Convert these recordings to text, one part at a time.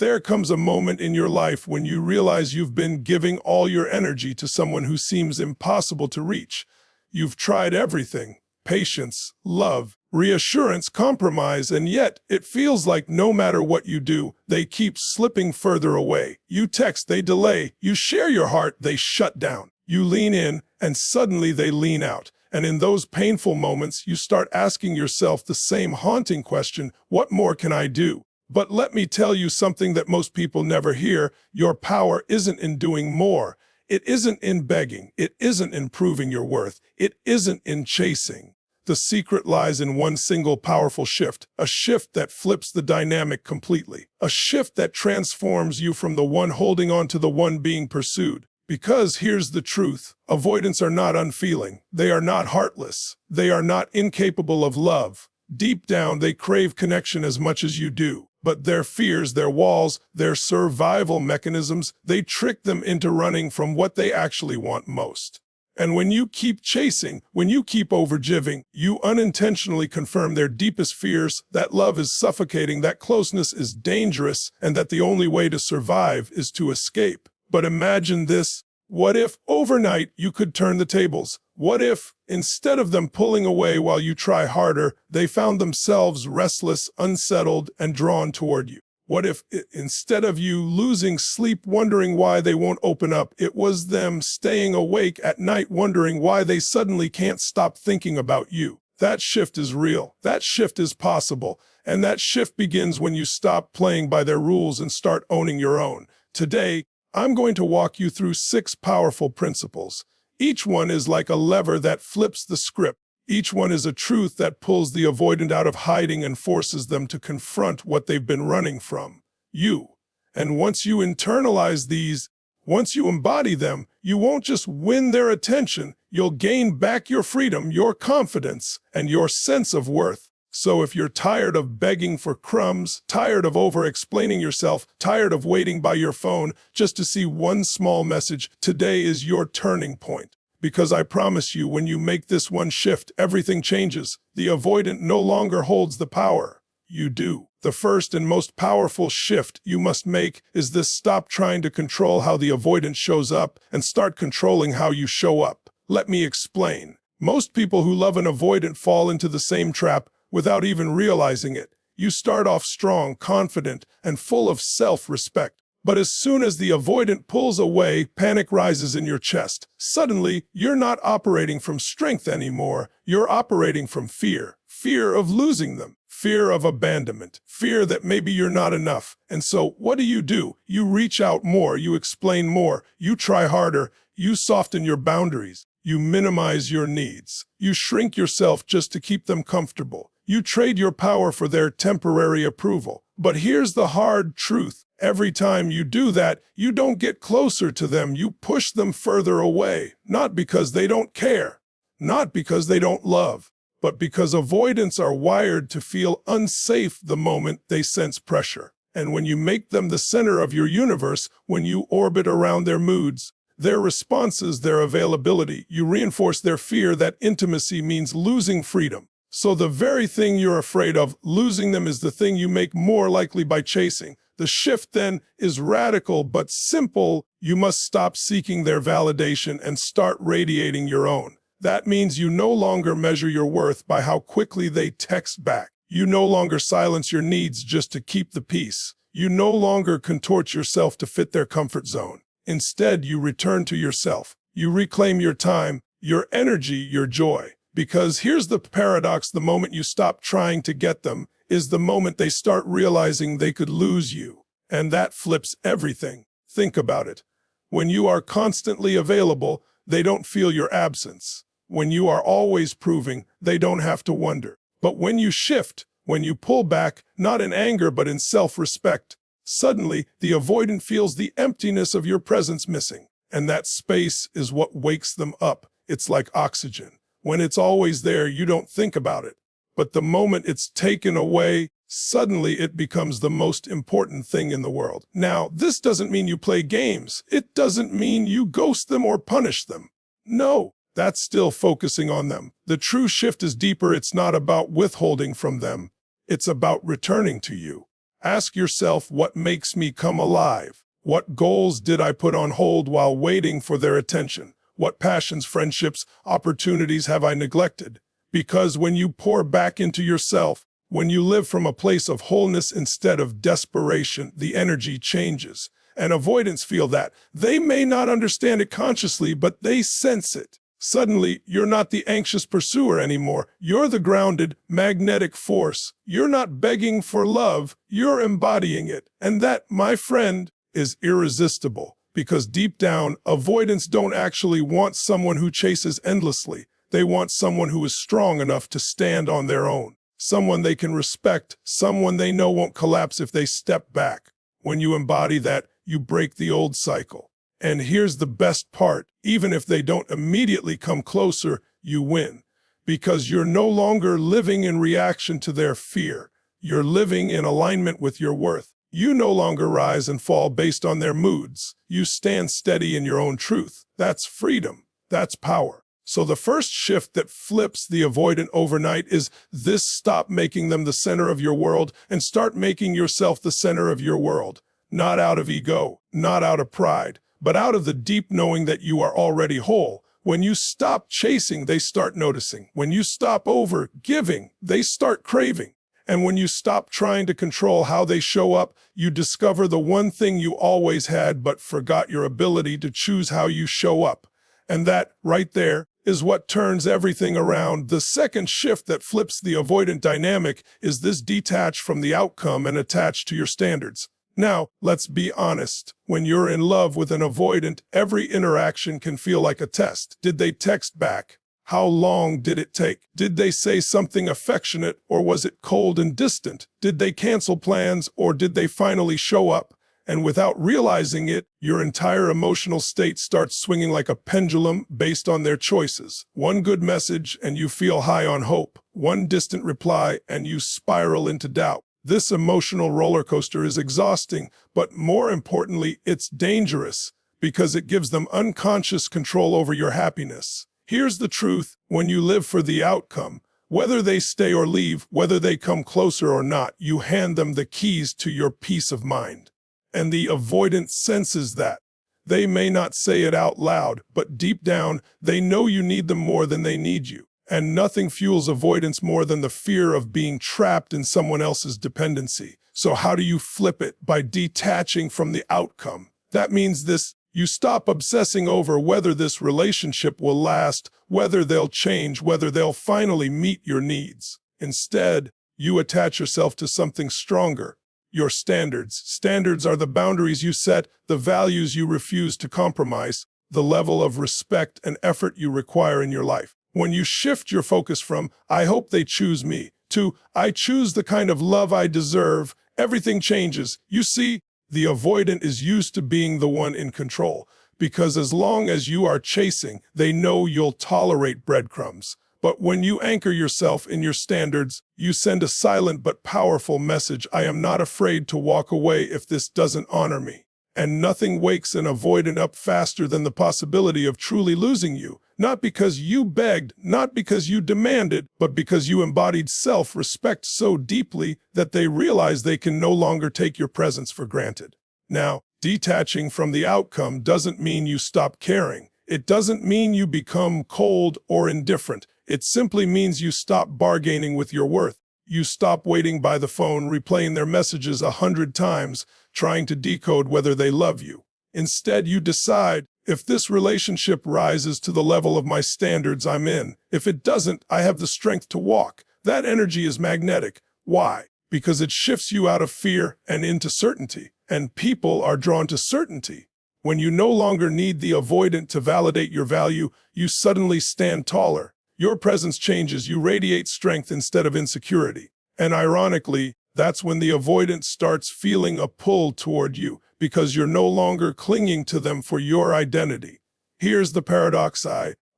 there comes a moment in your life when you realize you've been giving all your energy to someone who seems impossible to reach. You've tried everything: patience, love, reassurance, compromise, and yet it feels like no matter what you do, they keep slipping further away. You text, they delay. You share your heart, they shut down. You lean in, and suddenly they lean out. And in those painful moments, you start asking yourself the same haunting question: what more can I do? But let me tell you something that most people never hear. Your power isn't in doing more. It isn't in begging. It isn't in proving your worth. It isn't in chasing. The secret lies in one single powerful shift, a shift that flips the dynamic completely, a shift that transforms you from the one holding on to the one being pursued. Because here's the truth: avoidants are not unfeeling. They are not heartless. They are not incapable of love. Deep down, they crave connection as much as you do. But their fears, their walls, their survival mechanisms, they trick them into running from what they actually want most. And when you keep chasing, when you keep overgiving, you unintentionally confirm their deepest fears: that love is suffocating, that closeness is dangerous, and that the only way to survive is to escape. But imagine this: what if overnight you could turn the tables? What if, instead of them pulling away while you try harder, they found themselves restless, unsettled, and drawn toward you? What if, instead of you losing sleep wondering why they won't open up, it was them staying awake at night wondering why they suddenly can't stop thinking about you? That shift is real. That shift is possible. And that shift begins when you stop playing by their rules and start owning your own. Today, I'm going to walk you through 6 powerful principles. Each one is like a lever that flips the script. Each one is a truth that pulls the avoidant out of hiding and forces them to confront what they've been running from: you. And once you internalize these, once you embody them, you won't just win their attention, you'll gain back your freedom, your confidence, and your sense of worth. So if you're tired of begging for crumbs, tired of over-explaining yourself, tired of waiting by your phone just to see one small message, today is your turning point. Because I promise you, when you make this one shift, everything changes. The avoidant no longer holds the power. You do. The first and most powerful shift you must make is this: stop trying to control how the avoidant shows up and start controlling how you show up. Let me explain. Most people who love an avoidant fall into the same trap without even realizing it. You start off strong, confident, and full of self-respect. But as soon as the avoidant pulls away, panic rises in your chest. Suddenly, you're not operating from strength anymore. You're operating from fear. Fear of losing them. Fear of abandonment. Fear that maybe you're not enough. And so, what do? You reach out more. You explain more. You try harder. You soften your boundaries. You minimize your needs. You shrink yourself just to keep them comfortable. You trade your power for their temporary approval. But here's the hard truth: every time you do that, you don't get closer to them, you push them further away. Not because they don't care, not because they don't love, but because avoidants are wired to feel unsafe the moment they sense pressure. And when you make them the center of your universe, when you orbit around their moods, their responses, their availability, you reinforce their fear that intimacy means losing freedom. So the very thing you're afraid of, losing them, is the thing you make more likely by chasing. The shift then is radical but simple. You must stop seeking their validation and start radiating your own. That means you no longer measure your worth by how quickly they text back. You no longer silence your needs just to keep the peace. You no longer contort yourself to fit their comfort zone. Instead, you return to yourself. You reclaim your time, your energy, your joy. Because here's the paradox: the moment you stop trying to get them is the moment they start realizing they could lose you. And that flips everything. Think about it. When you are constantly available, they don't feel your absence. When you are always proving, they don't have to wonder. But when you shift, when you pull back, not in anger but in self-respect, suddenly the avoidant feels the emptiness of your presence missing. And that space is what wakes them up. It's like oxygen. When it's always there, you don't think about it. But the moment it's taken away, suddenly it becomes the most important thing in the world. Now, this doesn't mean you play games. It doesn't mean you ghost them or punish them. No, that's still focusing on them. The true shift is deeper. It's not about withholding from them. It's about returning to you. Ask yourself, what makes me come alive? What goals did I put on hold while waiting for their attention? What passions, friendships, opportunities have I neglected? Because when you pour back into yourself, when you live from a place of wholeness instead of desperation, the energy changes. And avoidants feel that. They may not understand it consciously, but they sense it. Suddenly, you're not the anxious pursuer anymore. You're the grounded, magnetic force. You're not begging for love, you're embodying it. And that, my friend, is irresistible. Because deep down, avoidants don't actually want someone who chases endlessly. They want someone who is strong enough to stand on their own. Someone they can respect, someone they know won't collapse if they step back. When you embody that, you break the old cycle. And here's the best part, even if they don't immediately come closer, you win. Because you're no longer living in reaction to their fear. You're living in alignment with your worth. You no longer rise and fall based on their moods. You stand steady in your own truth. That's freedom. That's power. So the first shift that flips the avoidant overnight is this: stop making them the center of your world and start making yourself the center of your world. Not out of ego, not out of pride, but out of the deep knowing that you are already whole. When you stop chasing, they start noticing. When you stop over giving, they start craving. And when you stop trying to control how they show up, you discover the one thing you always had but forgot: your ability to choose how you show up. And that, right there, is what turns everything around. The second shift that flips the avoidant dynamic is this: detach from the outcome and attach to your standards. Now, let's be honest. When you're in love with an avoidant, every interaction can feel like a test. Did they text back? How long did it take? Did they say something affectionate, or was it cold and distant? Did they cancel plans, or did they finally show up? And without realizing it, your entire emotional state starts swinging like a pendulum based on their choices. One good message and you feel high on hope. One distant reply and you spiral into doubt. This emotional roller coaster is exhausting, but more importantly, it's dangerous because it gives them unconscious control over your happiness. Here's the truth: when you live for the outcome, whether they stay or leave, whether they come closer or not, you hand them the keys to your peace of mind. And the avoidant senses that. They may not say it out loud, but deep down, they know you need them more than they need you. And nothing fuels avoidance more than the fear of being trapped in someone else's dependency. So how do you flip it? By detaching from the outcome. That means this: you stop obsessing over whether this relationship will last, whether they'll change, whether they'll finally meet your needs. Instead, you attach yourself to something stronger: your standards. Standards are the boundaries you set, the values you refuse to compromise, the level of respect and effort you require in your life. When you shift your focus from "I hope they choose me" to "I choose the kind of love I deserve," everything changes. You see, the avoidant is used to being the one in control, because as long as you are chasing, they know you'll tolerate breadcrumbs. But when you anchor yourself in your standards, you send a silent but powerful message: I am not afraid to walk away if this doesn't honor me. And nothing wakes an avoidant up faster than the possibility of truly losing you. Not because you begged, not because you demanded, but because you embodied self-respect so deeply that they realize they can no longer take your presence for granted. Now, detaching from the outcome doesn't mean you stop caring. It doesn't mean you become cold or indifferent. It simply means you stop bargaining with your worth. You stop waiting by the phone, replaying their messages 100 times, trying to decode whether they love you. Instead, you decide: if this relationship rises to the level of my standards, I'm in. If it doesn't, I have the strength to walk. That energy is magnetic. Why? Because it shifts you out of fear and into certainty. And people are drawn to certainty. When you no longer need the avoidant to validate your value, you suddenly stand taller. Your presence changes. You radiate strength instead of insecurity. And ironically, that's when the avoidant starts feeling a pull toward you, because you're no longer clinging to them for your identity. Here's the paradox: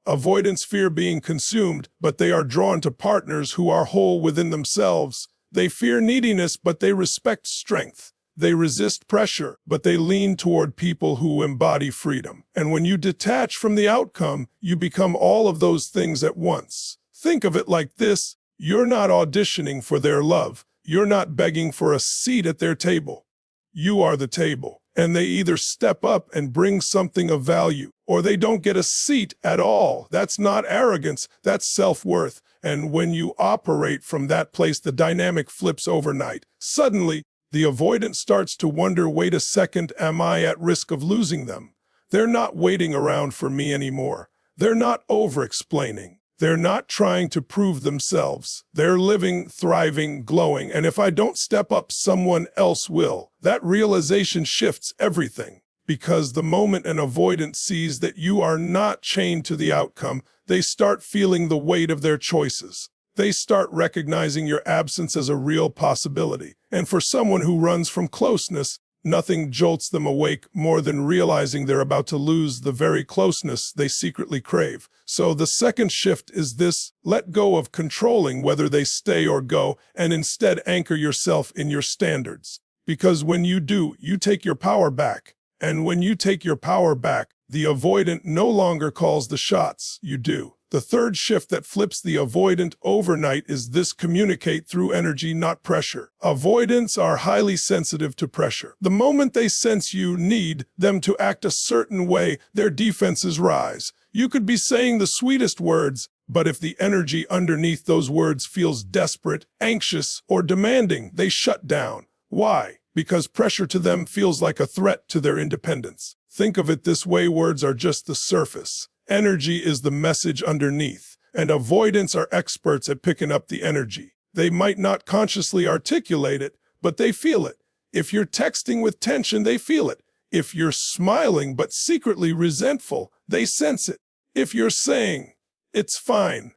avoidants fear being consumed, but they are drawn to partners who are whole within themselves. They fear neediness, but they respect strength. They resist pressure, but they lean toward people who embody freedom. And when you detach from the outcome, you become all of those things at once. Think of it like this: you're not auditioning for their love. You're not begging for a seat at their table. You are the table, and they either step up and bring something of value, or they don't get a seat at all. That's not arrogance, that's self-worth. And when you operate from that place, the dynamic flips overnight. Suddenly, the avoidant starts to wonder, wait a second, am I at risk of losing them? They're not waiting around for me anymore. They're not over-explaining. They're not trying to prove themselves. They're living, thriving, glowing, and if I don't step up, someone else will. That realization shifts everything, because the moment an avoidant sees that you are not chained to the outcome, they start feeling the weight of their choices. They start recognizing your absence as a real possibility. And for someone who runs from closeness, nothing jolts them awake more than realizing they're about to lose the very closeness they secretly crave. So the second shift is this: let go of controlling whether they stay or go, and instead anchor yourself in your standards. Because when you do, you take your power back. And when you take your power back, the avoidant no longer calls the shots, you do. The third shift that flips the avoidant overnight is this: communicate through energy, not pressure. Avoidants are highly sensitive to pressure. The moment they sense you need them to act a certain way, their defenses rise. You could be saying the sweetest words, but if the energy underneath those words feels desperate, anxious, or demanding, they shut down. Why? Because pressure to them feels like a threat to their independence. Think of it this way: words are just the surface. Energy is the message underneath, and avoidants are experts at picking up the energy. They might not consciously articulate it, but they feel it. If you're texting with tension, they feel it. If you're smiling but secretly resentful, they sense it. If you're saying, "It's fine,"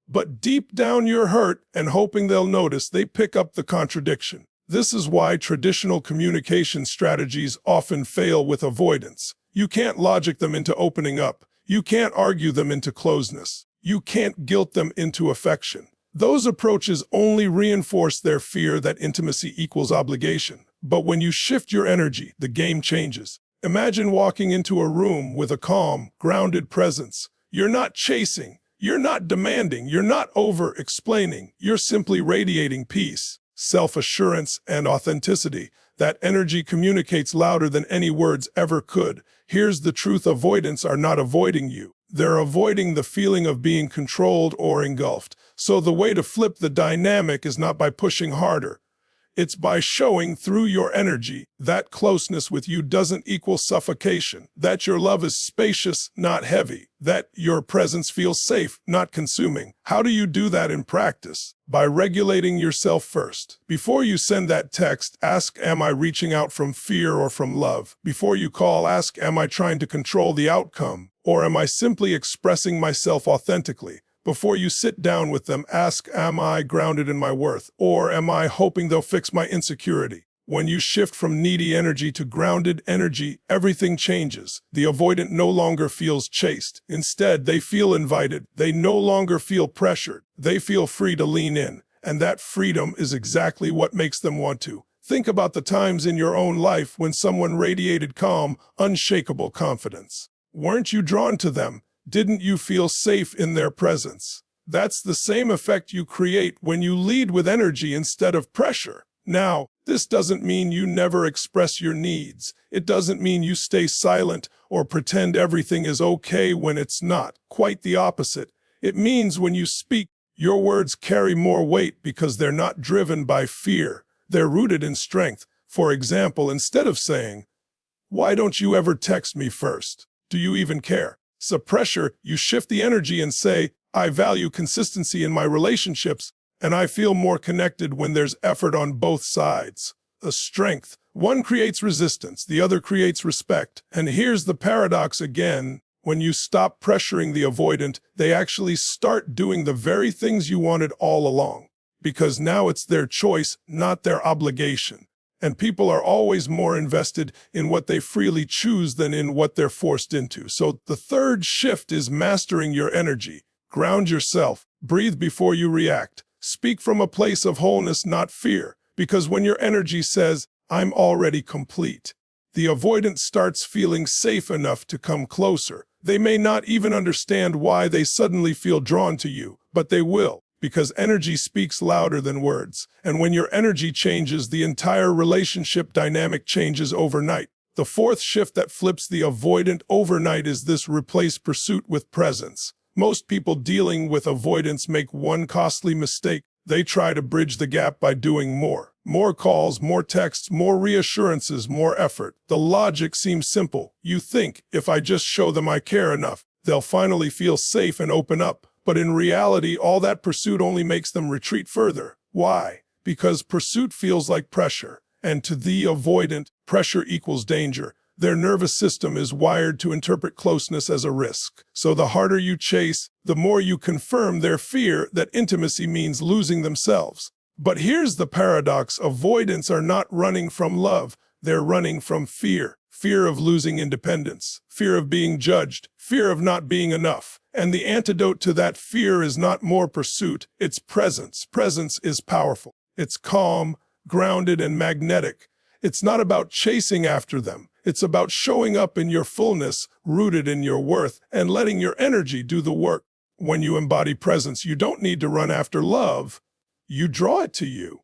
but deep down you're hurt and hoping they'll notice, they pick up the contradiction. This is why traditional communication strategies often fail with avoidance. You can't logic them into opening up. You can't argue them into closeness. You can't guilt them into affection. Those approaches only reinforce their fear that intimacy equals obligation. But when you shift your energy, the game changes. Imagine walking into a room with a calm, grounded presence. You're not chasing. You're not demanding. You're not over-explaining. You're simply radiating peace, self-assurance, and authenticity. That energy communicates louder than any words ever could. Here's the truth: avoidants are not avoiding you. They're avoiding the feeling of being controlled or engulfed. So the way to flip the dynamic is not by pushing harder. It's by showing through your energy that closeness with you doesn't equal suffocation, that your love is spacious, not heavy, that your presence feels safe, not consuming. How do you do that in practice? By regulating yourself first. Before you send that text, ask, am I reaching out from fear or from love? Before you call, ask, am I trying to control the outcome, or am I simply expressing myself authentically? Before you sit down with them, ask, am I grounded in my worth, or am I hoping they'll fix my insecurity? When you shift from needy energy to grounded energy, everything changes. The avoidant no longer feels chased. Instead, they feel invited. They no longer feel pressured. They feel free to lean in. And that freedom is exactly what makes them want to. Think about the times in your own life when someone radiated calm, unshakable confidence. Weren't you drawn to them? Didn't you feel safe in their presence? That's the same effect you create when you lead with energy instead of pressure. Now, this doesn't mean you never express your needs. It doesn't mean you stay silent or pretend everything is okay when it's not. Quite the opposite. It means when you speak, your words carry more weight because they're not driven by fear. They're rooted in strength. For example, instead of saying, "Why don't you ever text me first? Do you even care?" So pressure, you shift the energy and say, I value consistency in my relationships, and I feel more connected when there's effort on both sides. A strength. One creates resistance, the other creates respect. And here's the paradox again. When you stop pressuring the avoidant, they actually start doing the very things you wanted all along. Because now it's their choice, not their obligation. And people are always more invested in what they freely choose than in what they're forced into. So the third shift is mastering your energy. Ground yourself. Breathe before you react. Speak from a place of wholeness, not fear. Because when your energy says, I'm already complete, the avoidant starts feeling safe enough to come closer. They may not even understand why they suddenly feel drawn to you, but they will. because energy speaks louder than words. And when your energy changes, the entire relationship dynamic changes overnight. The fourth shift that flips the avoidant overnight is this: replace pursuit with presence. Most people dealing with avoidance make one costly mistake. They try to bridge the gap by doing more. More calls, more texts, more reassurances, more effort. The logic seems simple. You think, if I just show them I care enough, they'll finally feel safe and open up. But in reality, all that pursuit only makes them retreat further. Why? Because pursuit feels like pressure. And to the avoidant, pressure equals danger. Their nervous system is wired to interpret closeness as a risk. So the harder you chase, the more you confirm their fear that intimacy means losing themselves. But here's the paradox: avoidants are not running from love, they're running from fear. Fear of losing independence, fear of being judged, fear of not being enough. And the antidote to that fear is not more pursuit, it's presence. Presence is powerful. It's calm, grounded, and magnetic. It's not about chasing after them. It's about showing up in your fullness, rooted in your worth, and letting your energy do the work. When you embody presence, you don't need to run after love. You draw it to you.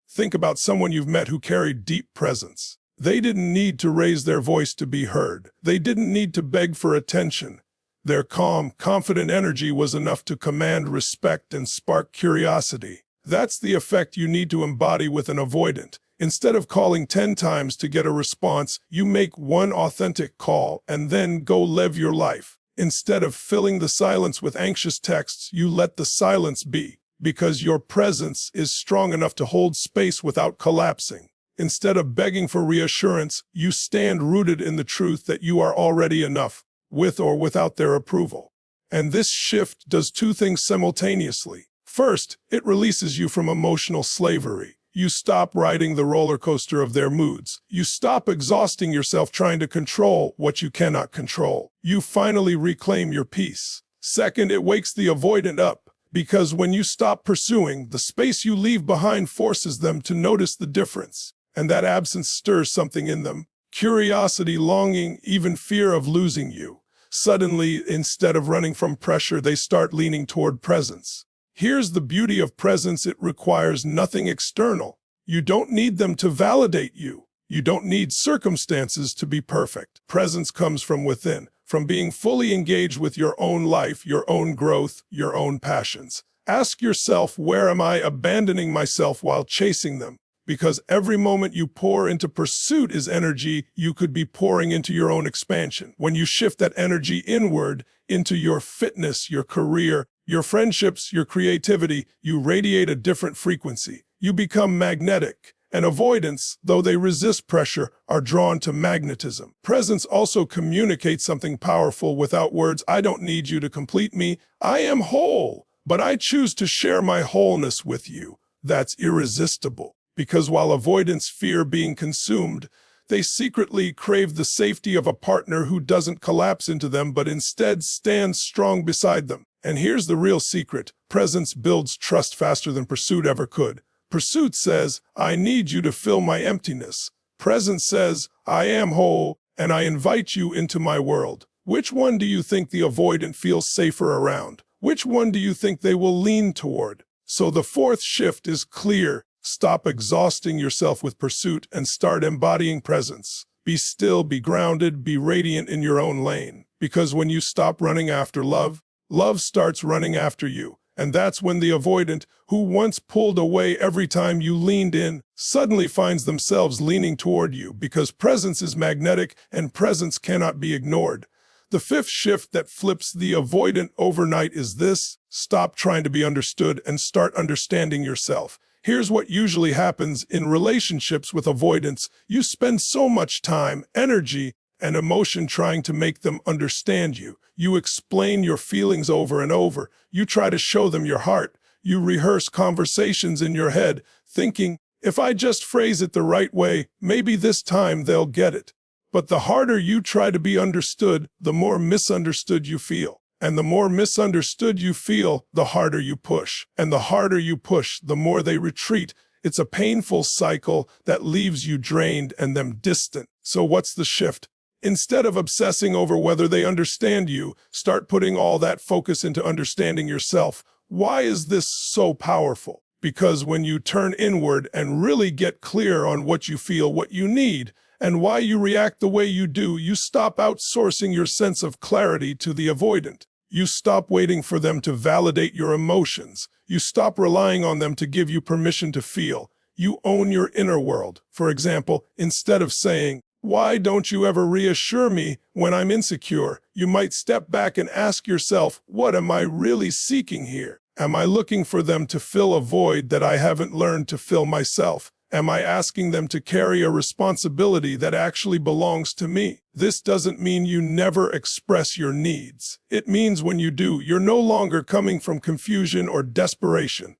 Think about someone you've met who carried deep presence. They didn't need to raise their voice to be heard. They didn't need to beg for attention. Their calm, confident energy was enough to command respect and spark curiosity. That's the effect you need to embody with an avoidant. Instead of calling 10 times to get a response, you make one authentic call and then go live your life. Instead of filling the silence with anxious texts, you let the silence be, because your presence is strong enough to hold space without collapsing. Instead of begging for reassurance, you stand rooted in the truth that you are already enough, with or without their approval. And this shift does two things simultaneously. First, it releases you from emotional slavery. You stop riding the roller coaster of their moods. You stop exhausting yourself trying to control what you cannot control. You finally reclaim your peace. Second, it wakes the avoidant up, because when you stop pursuing, the space you leave behind forces them to notice the difference. And that absence stirs something in them: curiosity, longing, even fear of losing you. Suddenly, instead of running from pressure, they start leaning toward presence. Here's the beauty of presence: it requires nothing external. You don't need them to validate you. You don't need circumstances to be perfect. Presence comes from within, from being fully engaged with your own life, your own growth, your own passions. Ask yourself, where am I abandoning myself while chasing them? Because every moment you pour into pursuit is energy you could be pouring into your own expansion. When you shift that energy inward, into your fitness, your career, your friendships, your creativity, you radiate a different frequency. You become magnetic. And avoidants, though they resist pressure, are drawn to magnetism. Presence also communicates something powerful without words. I don't need you to complete me. I am whole, but I choose to share my wholeness with you. That's irresistible. Because while avoidants fear being consumed, they secretly crave the safety of a partner who doesn't collapse into them but instead stands strong beside them. And here's the real secret: presence builds trust faster than pursuit ever could. Pursuit says, I need you to fill my emptiness. Presence says, I am whole, and I invite you into my world. Which one do you think the avoidant feels safer around? Which one do you think they will lean toward? So the fourth shift is clear. Stop exhausting yourself with pursuit and start embodying presence. Be still, be grounded, be radiant in your own lane. Because when you stop running after love, love starts running after you. And that's when the avoidant, who once pulled away every time you leaned in, suddenly finds themselves leaning toward you, because presence is magnetic and presence cannot be ignored. The fifth shift that flips the avoidant overnight is this: stop trying to be understood and start understanding yourself. Here's what usually happens in relationships with avoidants. You spend so much time, energy, and emotion trying to make them understand you. You explain your feelings over and over. You try to show them your heart. You rehearse conversations in your head, thinking, if I just phrase it the right way, maybe this time they'll get it. But the harder you try to be understood, the more misunderstood you feel. And the more misunderstood you feel, the harder you push. And the harder you push, the more they retreat. It's a painful cycle that leaves you drained and them distant. So what's the shift? Instead of obsessing over whether they understand you, start putting all that focus into understanding yourself. Why is this so powerful? Because when you turn inward and really get clear on what you feel, what you need, and why you react the way you do, you stop outsourcing your sense of clarity to the avoidant. You stop waiting for them to validate your emotions. You stop relying on them to give you permission to feel. You own your inner world. For example, instead of saying, "Why don't you ever reassure me when I'm insecure?" you might step back and ask yourself, "What am I really seeking here? Am I looking for them to fill a void that I haven't learned to fill myself? Am I asking them to carry a responsibility that actually belongs to me?" This doesn't mean you never express your needs. It means when you do, you're no longer coming from confusion or desperation.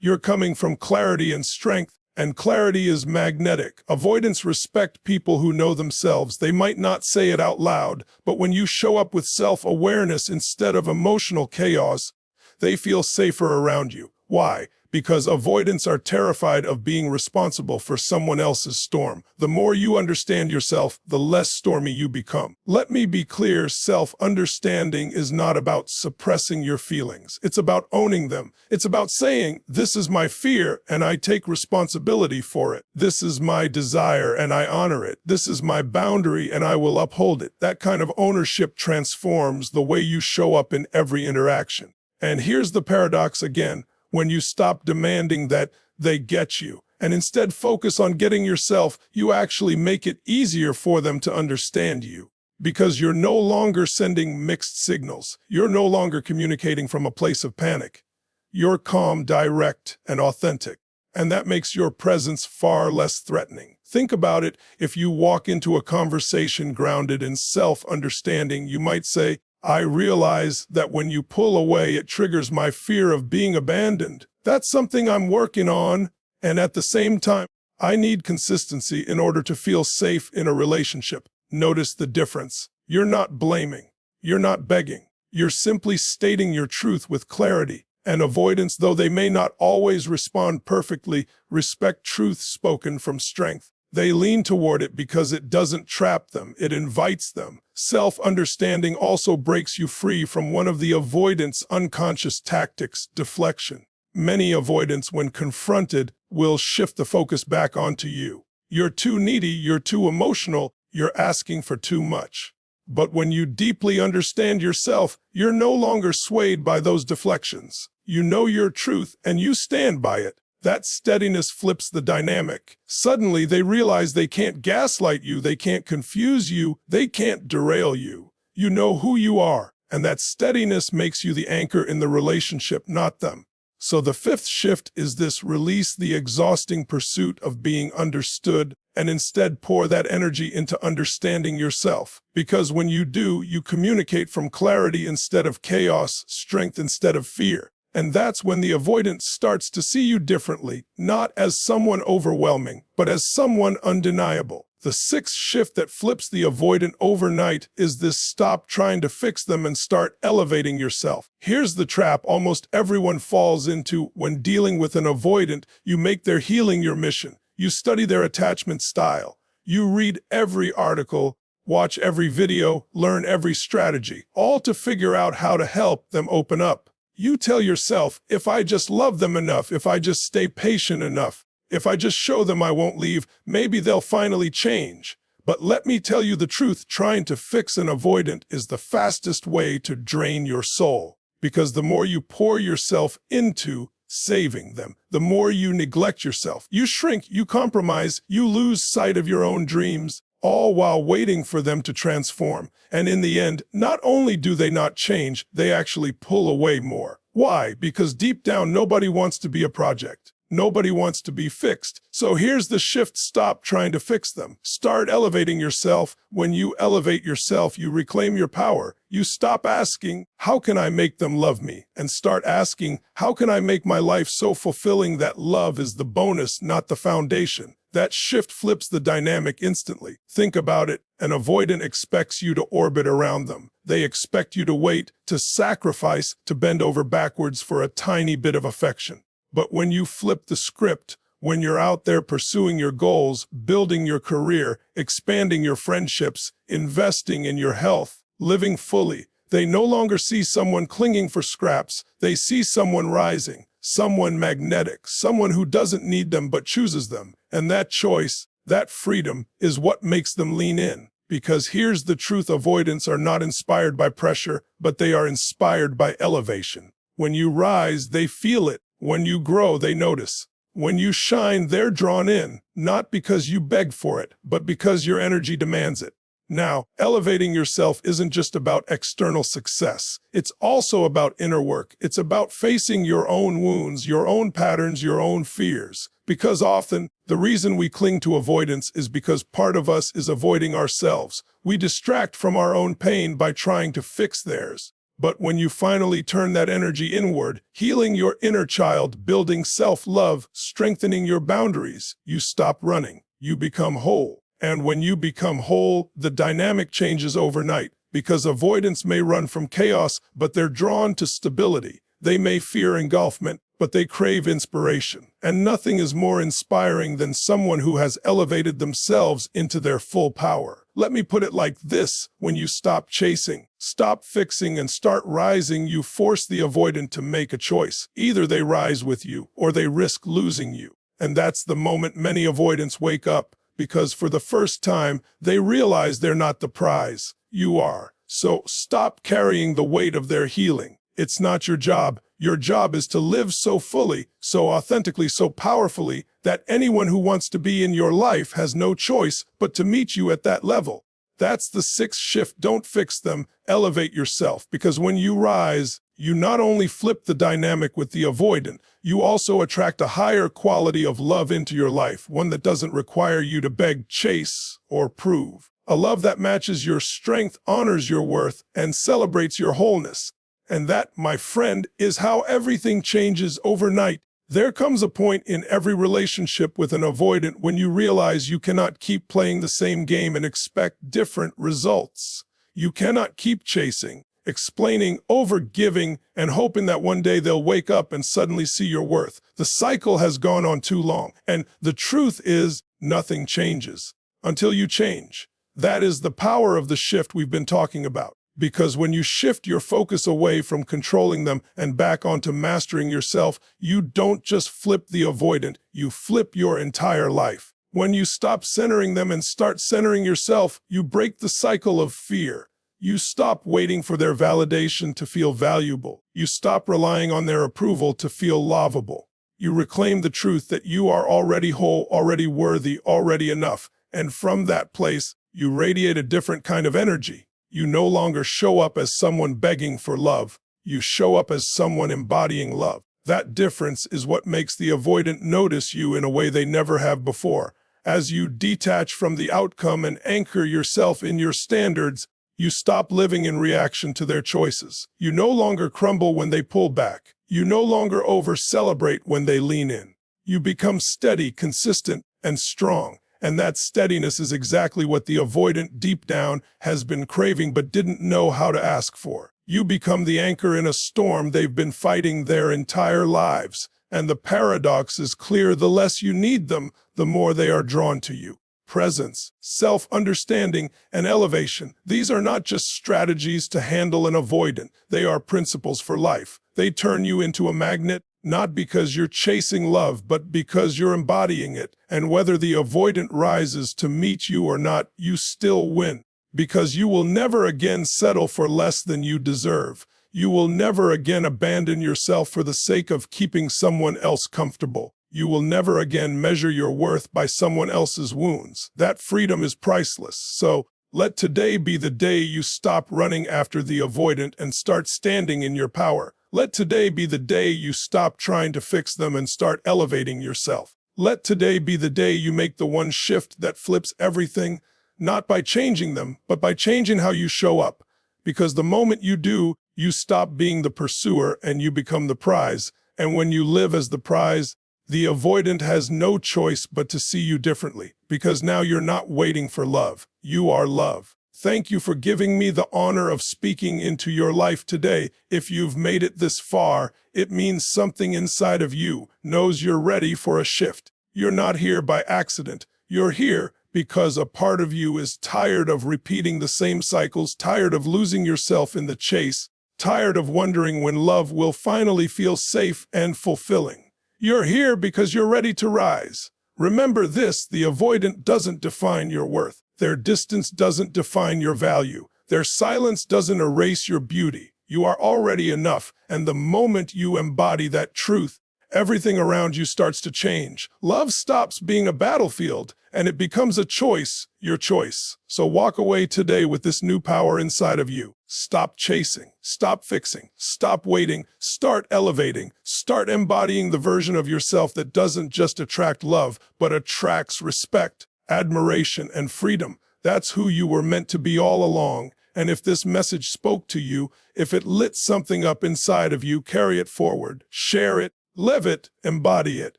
You're coming from clarity and strength, and clarity is magnetic. Avoidants respect people who know themselves. They might not say it out loud, but when you show up with self-awareness instead of emotional chaos, they feel safer around you. Why? Because avoidants are terrified of being responsible for someone else's storm. The more you understand yourself, the less stormy you become. Let me be clear, self-understanding is not about suppressing your feelings. It's about owning them. It's about saying, "This is my fear, and I take responsibility for it. This is my desire, and I honor it. This is my boundary, and I will uphold it." That kind of ownership transforms the way you show up in every interaction. And here's the paradox again. When you stop demanding that they get you and instead focus on getting yourself, you actually make it easier for them to understand you. Because you're no longer sending mixed signals. You're no longer communicating from a place of panic. You're calm, direct, and authentic. And that makes your presence far less threatening. Think about it. If you walk into a conversation grounded in self-understanding, you might say, "I realize that when you pull away, it triggers my fear of being abandoned. That's something I'm working on. And at the same time, I need consistency in order to feel safe in a relationship." Notice the difference. You're not blaming. You're not begging. You're simply stating your truth with clarity. And avoidants, though they may not always respond perfectly, respect truth spoken from strength. They lean toward it because it doesn't trap them, it invites them. Self-understanding also breaks you free from one of the avoidants' unconscious tactics, deflection. Many avoidants, when confronted, will shift the focus back onto you. You're too needy, you're too emotional, you're asking for too much. But when you deeply understand yourself, you're no longer swayed by those deflections. You know your truth and you stand by it. That steadiness flips the dynamic. Suddenly, they realize they can't gaslight you, they can't confuse you, they can't derail you. You know who you are, and that steadiness makes you the anchor in the relationship, not them. So the fifth shift is this: release the exhausting pursuit of being understood and instead pour that energy into understanding yourself. Because when you do, you communicate from clarity instead of chaos, strength instead of fear. And that's when the avoidant starts to see you differently, not as someone overwhelming, but as someone undeniable. The sixth shift that flips the avoidant overnight is this: stop trying to fix them and start elevating yourself. Here's the trap almost everyone falls into when dealing with an avoidant. You make their healing your mission. You study their attachment style. You read every article, watch every video, learn every strategy, all to figure out how to help them open up. You tell yourself, if I just love them enough, if I just stay patient enough, if I just show them I won't leave, maybe they'll finally change. But let me tell you the truth, trying to fix an avoidant is the fastest way to drain your soul. Because the more you pour yourself into saving them, the more you neglect yourself. You shrink, you compromise, you lose sight of your own dreams, all while waiting for them to transform. And in the end, not only do they not change, they actually pull away more. Why? Because deep down, nobody wants to be a project. Nobody wants to be fixed. So here's the shift: stop trying to fix them. Start elevating yourself. When you elevate yourself, you reclaim your power. You stop asking, "How can I make them love me?" and start asking, "How can I make my life so fulfilling that love is the bonus, not the foundation?" That shift flips the dynamic instantly. Think about it. An avoidant expects you to orbit around them. They expect you to wait, to sacrifice, to bend over backwards for a tiny bit of affection. But when you flip the script, when you're out there pursuing your goals, building your career, expanding your friendships, investing in your health, living fully, They no longer see someone clinging for scraps. They see someone rising, someone magnetic, someone who doesn't need them but chooses them. And that choice, that freedom, is what makes them lean in. Because here's the truth: avoidants are not inspired by pressure, but they are inspired by elevation. When you rise, they feel it. When you grow, they notice. When you shine, they're drawn in, not because you beg for it, but because your energy demands it. Now, elevating yourself isn't just about external success. It's also about inner work. It's about facing your own wounds, your own patterns, your own fears. Because often, the reason we cling to avoidance is because part of us is avoiding ourselves. We distract from our own pain by trying to fix theirs. But when you finally turn that energy inward, healing your inner child, building self-love, strengthening your boundaries, you stop running. You become whole. And when you become whole, the dynamic changes overnight. Because avoidants may run from chaos, but they're drawn to stability. They may fear engulfment, but they crave inspiration. And nothing is more inspiring than someone who has elevated themselves into their full power. Let me put it like this: when you stop chasing, stop fixing, and start rising, you force the avoidant to make a choice. Either they rise with you, or they risk losing you. And that's the moment many avoidants wake up, because for the first time, they realize they're not the prize. You are. So stop carrying the weight of their healing. It's not your job. Your job is to live so fully, so authentically, so powerfully, that anyone who wants to be in your life has no choice but to meet you at that level. That's the sixth shift. Don't fix them, elevate yourself. Because when you rise, you not only flip the dynamic with the avoidant, you also attract a higher quality of love into your life, one that doesn't require you to beg, chase, or prove. A love that matches your strength, honors your worth, and celebrates your wholeness. And that, my friend, is how everything changes overnight. There comes a point in every relationship with an avoidant when you realize you cannot keep playing the same game and expect different results. You cannot keep chasing, explaining, overgiving, and hoping that one day they'll wake up and suddenly see your worth. The cycle has gone on too long, and the truth is, nothing changes until you change. That is the power of the shift we've been talking about. Because when you shift your focus away from controlling them and back onto mastering yourself, you don't just flip the avoidant, you flip your entire life. When you stop centering them and start centering yourself, you break the cycle of fear. You stop waiting for their validation to feel valuable. You stop relying on their approval to feel lovable. You reclaim the truth that you are already whole, already worthy, already enough. And from that place, you radiate a different kind of energy. You no longer show up as someone begging for love. You show up as someone embodying love. That difference is what makes the avoidant notice you in a way they never have before. As you detach from the outcome and anchor yourself in your standards, you stop living in reaction to their choices. You no longer crumble when they pull back. You no longer over-celebrate when they lean in. You become steady, consistent, and strong. And that steadiness is exactly what the avoidant deep down has been craving but didn't know how to ask for. You become the anchor in a storm they've been fighting their entire lives. And the paradox is clear: the less you need them, the more they are drawn to you. Presence, self-understanding, and elevation. These are not just strategies to handle an avoidant. They are principles for life. They turn you into a magnet, not because you're chasing love, but because you're embodying it. And whether the avoidant rises to meet you or not, you still win. Because you will never again settle for less than you deserve. You will never again abandon yourself for the sake of keeping someone else comfortable. You will never again measure your worth by someone else's wounds. That freedom is priceless. So let today be the day you stop running after the avoidant and start standing in your power. Let today be the day you stop trying to fix them and start elevating yourself. Let today be the day you make the one shift that flips everything, not by changing them, but by changing how you show up. Because the moment you do, you stop being the pursuer and you become the prize. And when you live as the prize, the avoidant has no choice but to see you differently. Because now you're not waiting for love. You are love. Thank you for giving me the honor of speaking into your life today. If you've made it this far, it means something inside of you knows you're ready for a shift. You're not here by accident. You're here because a part of you is tired of repeating the same cycles, tired of losing yourself in the chase, tired of wondering when love will finally feel safe and fulfilling. You're here because you're ready to rise. Remember this, the avoidant doesn't define your worth. Their distance doesn't define your value. Their silence doesn't erase your beauty. You are already enough, and the moment you embody that truth, everything around you starts to change. Love stops being a battlefield, and it becomes a choice, your choice. So walk away today with this new power inside of you. Stop chasing, stop fixing, stop waiting, start elevating, start embodying the version of yourself that doesn't just attract love, but attracts respect, admiration, and freedom. That's who you were meant to be all along. And if this message spoke to you, if it lit something up inside of you, carry it forward, share it, live it, embody it.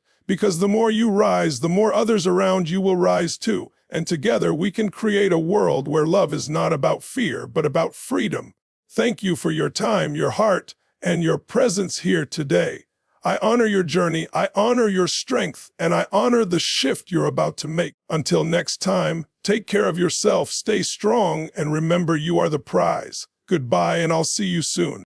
Because the more you rise, the more others around you will rise too. And together we can create a world where love is not about fear, but about freedom. Thank you for your time, your heart, and your presence here today. I honor your journey, I honor your strength, and I honor the shift you're about to make. Until next time, take care of yourself, stay strong, and remember you are the prize. Goodbye, and I'll see you soon.